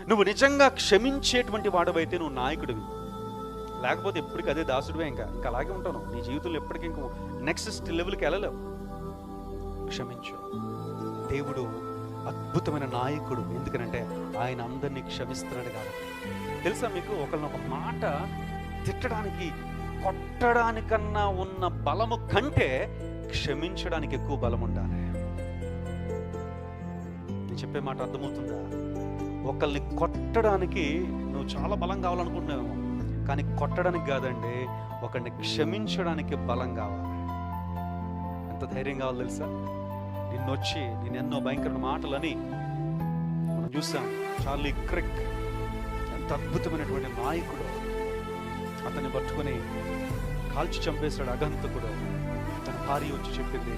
నువ్వు నిజంగా క్షమించేటువంటి వాడవైతే నువ్వు నాయకుడివి. లేకపోతే ఎప్పటికీ అదే దాసుడివే, ఇంకా అలాగే ఉంటాను. నీ జీవితంలో ఎప్పటికీ ఇంకో నెక్స్ట్ లెవెల్కి వెళ్ళలేవు. క్షమించు. దేవుడు అద్భుతమైన నాయకుడు. ఎందుకనంటే ఆయన అందరినీ క్షమిస్తున్నాడు కాబట్టి. తెలుసా మీకు, ఒకళ్ళని ఒక మాట తిట్టడానికి, కొట్టడానికన్నా ఉన్న బలము కంటే క్షమించడానికి ఎక్కువ బలం ఉండాలి. నేను చెప్పే మాట అర్థమవుతుందా? ఒకళ్ళని కొట్టడానికి నువ్వు చాలా బలం కావాలనుకుంటున్నావేమో, కానీ కొట్టడానికి కాదండి, ఒకరిని క్షమించడానికి బలం కావాలి. ఎంత ధైర్యం కావాలి తెలుసా? నిన్నొచ్చి నేనెన్నో భయంకరమైన మాటలని మనం చూసాం. చార్లీ క్రిక్ ఎంత అద్భుతమైనటువంటి నాయకుడు. అతన్ని పట్టుకొని కాల్చి చంపేశాడు అగంతకుడు. తన భార్య వచ్చి చెప్పింది,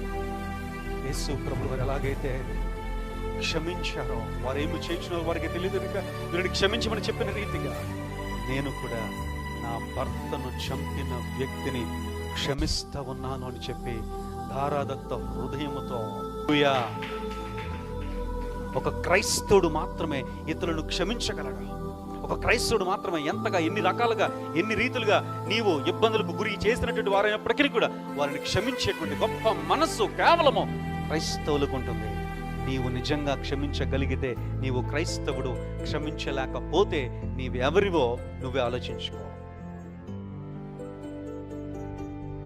యేసు ప్రభువు వారు ఎలాగైతే క్షమించారో, వారు ఏమి చేయించినో వారికి తెలియదు కనుక వీరిని క్షమించమని చెప్పిన రీతిగా నేను కూడా నా భర్తను చంపిన వ్యక్తిని క్షమిస్తా ఉన్నాను అని చెప్పి ధారాదత్త హృదయముతో. ఒక క్రైస్తవుడు మాత్రమే ఇతరులను క్షమించగలడు. ఒక క్రైస్తవుడు మాత్రమే ఎంతగా, ఎన్ని రకాలుగా, ఎన్ని రీతులుగా నీవు ఇబ్బందులకు గురి చేసినటువంటి వారైనప్పటికీ కూడా వారిని క్షమించేటువంటి గొప్ప మనస్సు కేవలము క్రైస్తవులకు ఉంటుంది. నీవు నిజంగా క్షమించగలిగితే నీవు క్రైస్తవుడు. క్షమించలేకపోతే నీవెవరివో నువ్వే ఆలోచించుకో.